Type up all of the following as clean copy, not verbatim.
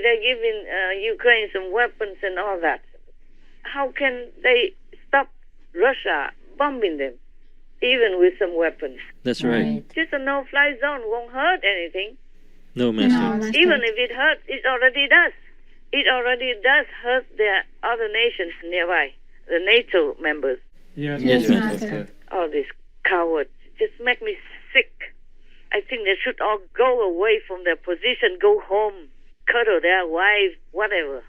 they're giving Ukraine some weapons and all that. How can they stop Russia bombing them, even with some weapons? That's right. Just a no-fly zone won't hurt anything. No, Master. No, Master. Even if it hurts, it already does. It already does hurt the other nations nearby, the NATO members. Yes, Master. All these cowards just make me sick. I think they should all go away from their position, go home, cuddle their wives, whatever.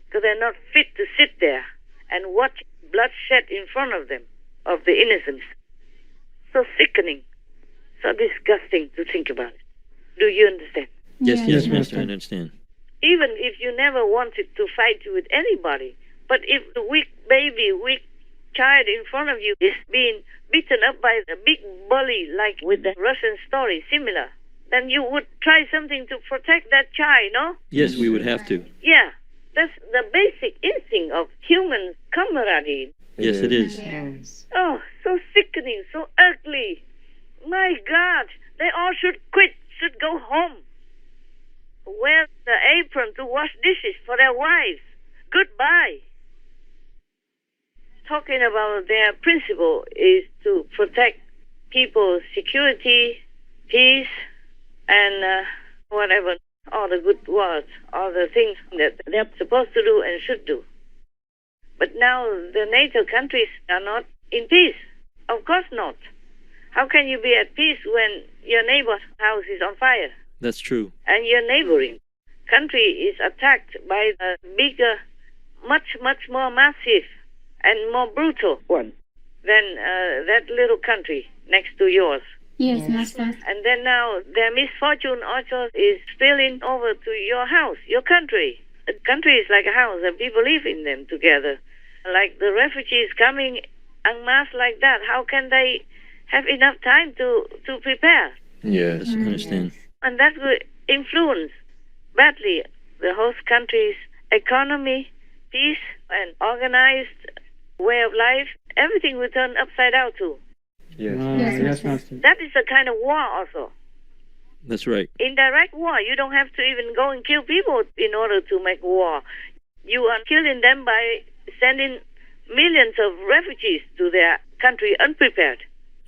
Because they're not fit to sit there and watch bloodshed in front of them, of the innocents. So sickening, so disgusting to think about it. Do you understand? Yes, Master, I understand. Even if you never wanted to fight with anybody, but if the weak baby, weak child in front of you is being beaten up by a big bully, like with the Russian story, similar, then you would try something to protect that child, no? Yes, we would have to. Yeah, that's the basic instinct of human camaraderie. Yes, it is. Yes. Oh, so sickening, so ugly. My God, they all should quit, should go home. Wear the apron to wash dishes for their wives. Goodbye. Talking about their principle is to protect people's security, peace, and whatever, all the good words, all the things that they're supposed to do and should do. But now the NATO countries are not in peace. Of course not. How can you be at peace when your neighbor's house is on fire? That's true. And your neighboring country is attacked by a bigger, much more massive and more brutal one than that little country next to yours. Yes, Master. And then now their misfortune also is spilling over to your house, your country. A country is like a house and people live in them together. Like the refugees coming en masse like that, how can they have enough time to prepare? Yes, I understand. And that will influence badly the host country's economy, peace, and organized way of life. Everything will turn upside down too. Yes, Master. That is a kind of war also. That's right. Indirect war. You don't have to even go and kill people in order to make war. You are killing them by sending millions of refugees to their country unprepared.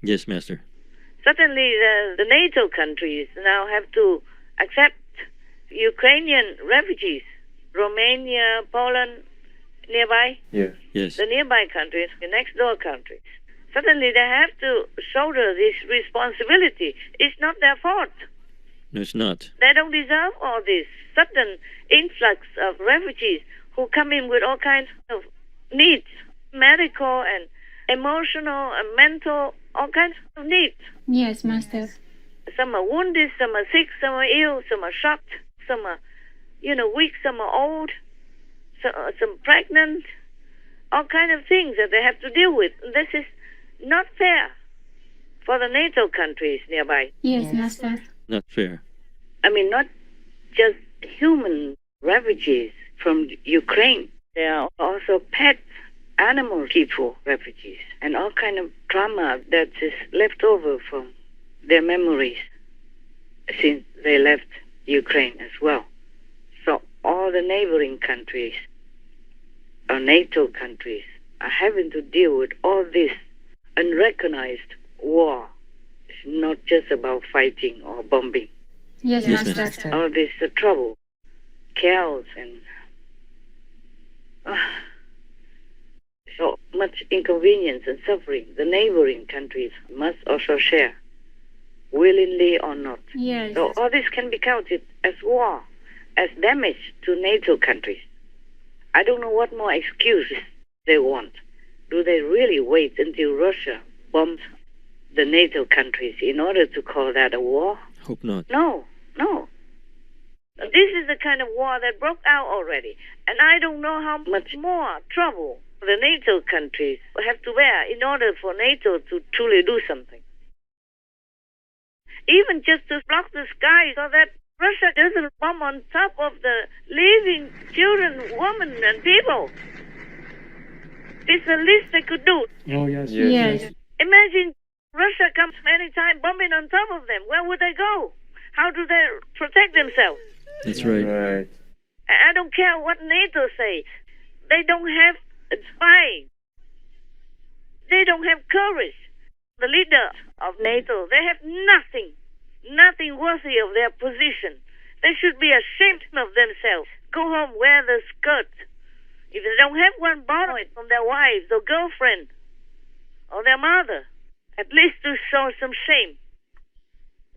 Yes, Master. Certainly, the NATO countries now have to accept Ukrainian refugees, Romania, Poland, nearby, Yes. the nearby countries, the next door countries. Certainly, they have to shoulder this responsibility. It's not their fault. No, it's not. They don't deserve all this sudden influx of refugees who come in with all kinds of needs, medical and emotional and mental, all kinds of needs. Yes, Master. Some are wounded, some are sick, some are ill, some are shocked, some are, weak, some are old, some pregnant, all kinds of things that they have to deal with. This is not fair for the NATO countries nearby. Yes, Master. Not fair. I mean, not just human refugees from Ukraine. There are also pet animal people refugees and all kind of trauma that is left over from their memories since they left Ukraine as well. So all the neighboring countries or NATO countries are having to deal with all this unrecognized war. It's not just about fighting or bombing. Yes, Yes, Master. All this trouble, chaos, and so much inconvenience and suffering the neighboring countries must also share, willingly or not. Yes. So all this can be counted as war, as damage to NATO countries. I don't know what more excuses they want. Do they really wait until Russia bombs the NATO countries in order to call that a war? Hope not. No. This is the kind of war that broke out already. And I don't know how much more trouble the NATO countries have to bear in order for NATO to truly do something. Even just to block the sky so that Russia doesn't bomb on top of the living children, women, and people. It's the least they could do. Oh, yes. Yes. Imagine Russia comes anytime bombing on top of them. Where would they go? How do they protect themselves? That's right. I don't care what NATO says. They don't have a spy. They don't have courage. The leader of NATO, they have nothing worthy of their position. They should be ashamed of themselves. Go home, wear the skirt. If they don't have one, borrow it from their wives or girlfriend or their mother, at least to show some shame.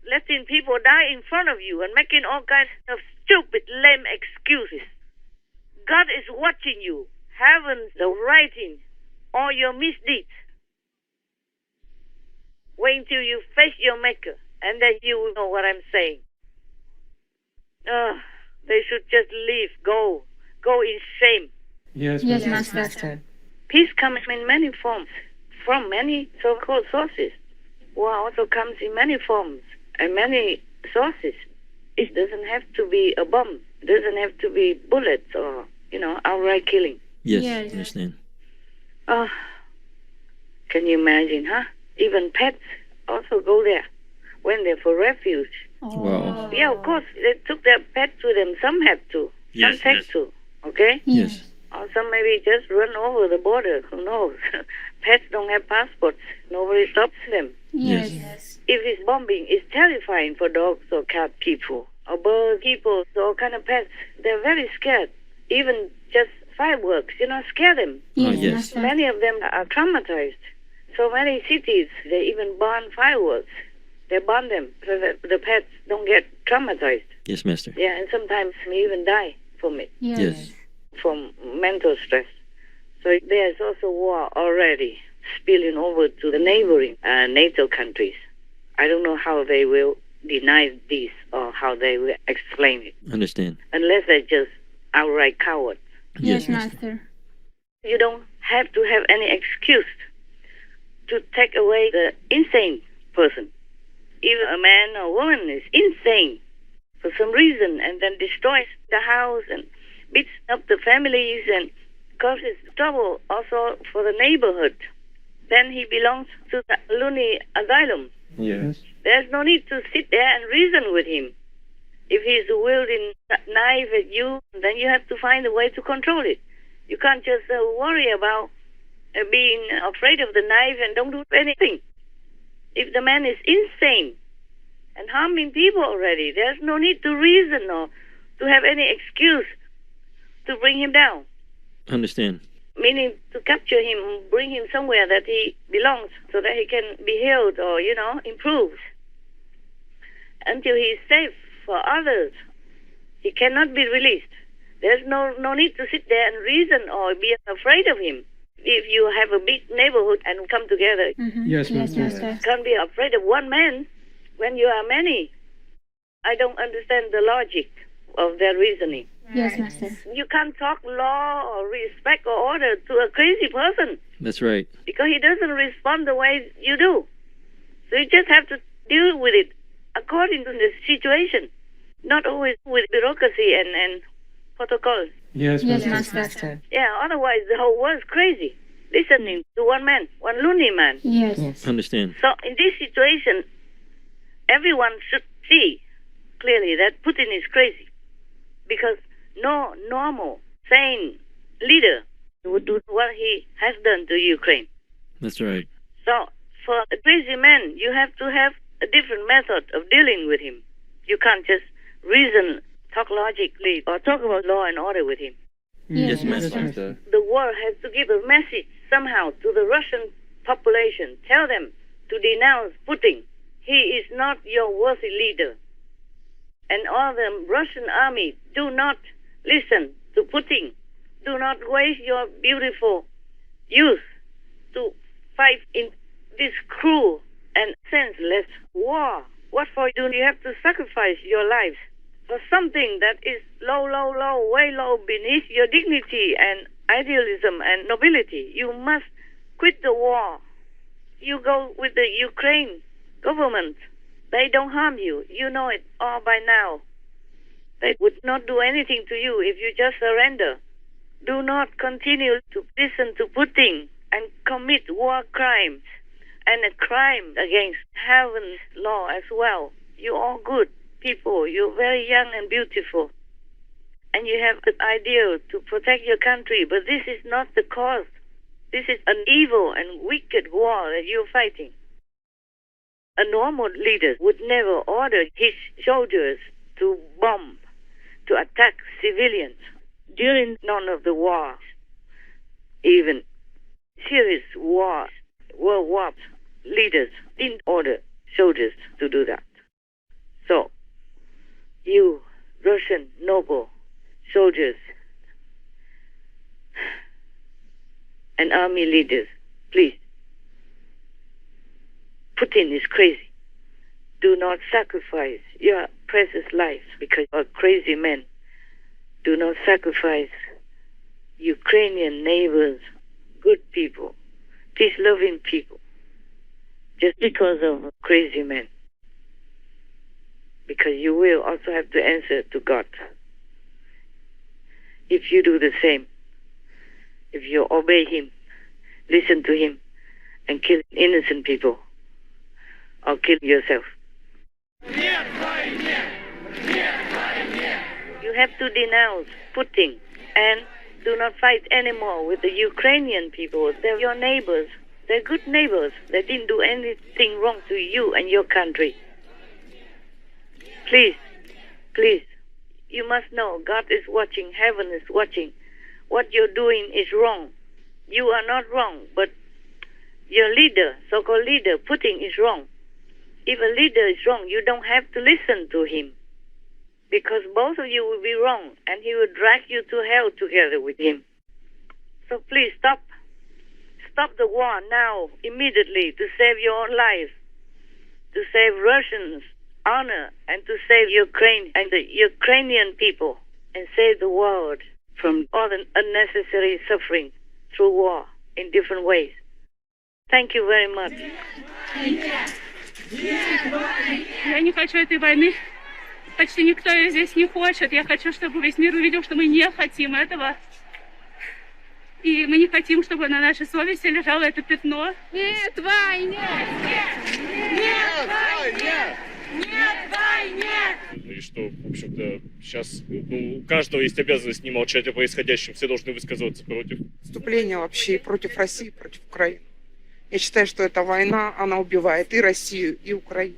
Letting people die in front of you and making all kinds of stupid, lame excuses. God is watching you. Heaven's writing all your misdeeds. Wait until you face your Maker, and then you will know what I'm saying. They should just leave, go in shame. Yes, Master. Peace comes in many forms, from many so-called sources. War also comes in many forms and many sources. It doesn't have to be a bomb. It doesn't have to be bullets or, outright killing. Yes, understand. Can you imagine, huh? Even pets also go there when they're for refuge. Wow. Yeah, of course, they took their pets with them. Some have to. Some take to. Okay? Yes. Or some maybe just run over the border. Who knows? Pets don't have passports. Nobody stops them. Yes. If it's bombing, it's terrifying for dogs or cat people or bird people, all kind of pets. They're very scared. Even just fireworks, scare them. Yes. Master. Many of them are traumatized. So many cities, they even burn fireworks. They burn them so that the pets don't get traumatized. Yes, Master. Yeah, and sometimes may even die from it, Yes. from mental stress. So there's also war already spilling over to the neighboring NATO countries. I don't know how they will deny this or how they will explain it. Understand. Unless they're just outright cowards. Yes, Master. You don't have to have any excuse to take away the insane person. If a man or woman is insane for some reason and then destroys the house and beats up the families and causes trouble also for the neighborhood, then he belongs to the loony asylum. Yes. There's no need to sit there and reason with him. If he's wielding a knife at you, then you have to find a way to control it. You can't just worry about being afraid of the knife and don't do anything. If the man is insane and harming people already, there's no need to reason or to have any excuse to bring him down. Understand. Meaning to capture him, bring him somewhere that he belongs so that he can be healed or, improved. Until he is safe for others, he cannot be released. There's no need to sit there and reason or be afraid of him. If you have a big neighborhood and come together, Yes, Yes, Master. Master. can't be afraid of one man when you are many. I don't understand the logic of their reasoning. Yes, Master. You can't talk law or respect or order to a crazy person That's right. because he doesn't respond the way you do. So you just have to deal with it according to the situation, not always with bureaucracy and protocols. Yes, Yes, Master. Master. Yeah, otherwise the whole world's crazy, listening to one man, one loony man. Yes. Understand. So in this situation, everyone should see clearly that Putin is crazy because no normal, sane leader would do what he has done to Ukraine. That's right. So for a crazy man, you have to have a different method of dealing with him. You can't just reason, talk logically, or talk about law and order with him. Yes, Yes, Master. Master. The world has to give a message somehow to the Russian population. Tell them to denounce Putin. He is not your worthy leader. And all the Russian army, do not listen to Putin. Do not waste your beautiful youth to fight in this cruel and senseless war. What for do you have to sacrifice your lives for something that is low, way low beneath your dignity and idealism and nobility? You must quit the war. You go with the Ukraine government. They don't harm you. You know it all by now. They would not do anything to you if you just surrender. Do not continue to listen to Putin and commit war crimes and a crime against heaven's law as well. You're all good people. You're very young and beautiful. and you have the idea to protect your country, but this is not the cause. This is an evil and wicked war that you're fighting. A normal leader would never order his soldiers to bomb, to attack civilians during none of the wars, even serious wars, world wars. Leaders didn't order soldiers to do that. So, you Russian noble soldiers and army leaders, please, Putin is crazy. Do not sacrifice your precious life because of crazy men. Do not sacrifice Ukrainian neighbors, good people, peace-loving people, just because of crazy men. Because you will also have to answer to God. If you do the same, if you obey Him, listen to Him, and kill innocent people, or kill yourself. You have to denounce Putin and do not fight anymore with the Ukrainian people. They're your neighbors. They're good neighbors. They didn't do anything wrong to you and your country. Please, please, you must know God is watching, heaven is watching. What you're doing is wrong. You are not wrong, but your leader, so-called leader, Putin, is wrong. If a leader is wrong, you don't have to listen to him, because both of you will be wrong, and he will drag you to hell together with him. So please stop. Stop the war now, immediately, to save your own life, to save Russians' honor, and to save Ukraine and the Ukrainian people, and save the world from all the unnecessary suffering through war in different ways. Thank you very much. Я не хочу этой войны. Почти никто ее здесь не хочет. Я хочу, чтобы весь мир увидел, что мы не хотим этого. И мы не хотим, чтобы на нашей совести лежало это пятно. Нет войне! Нет войне! Нет войне! И что, в общем-то, сейчас у каждого есть обязанность не молчать о происходящем. Все должны высказываться против. Вступление вообще против России, против Украины. Я считаю, что эта война, она убивает и Россию, и Украину.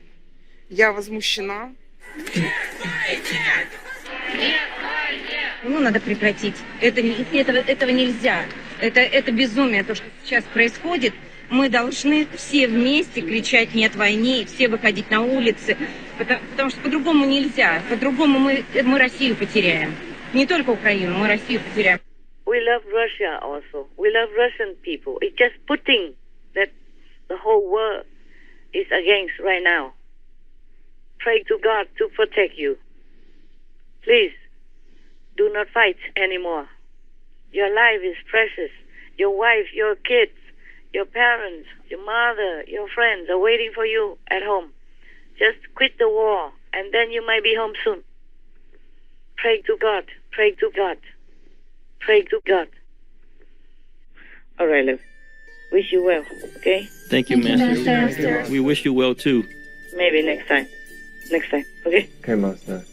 Я возмущена. Ну, надо прекратить. Этого нельзя. Это безумие, то, что сейчас происходит. Мы должны все вместе кричать «нет войне», все выходить на улицы, потому что по-другому нельзя. По-другому мы Россию потеряем. Не только Украину, мы Россию потеряем. We love Russia also. We love Russian people. It's just Putin that the whole world is against right now. Pray to God to protect you. Please, do not fight anymore. Your life is precious. Your wife, your kids, your parents, your mother, your friends are waiting for you at home. Just quit the war, and then you might be home soon. Pray to God. Pray to God. Pray to God. All right, love. Wish you well, okay? Thank you, Master. We wish you well, too. Maybe next time. Next time, okay? Okay, Master.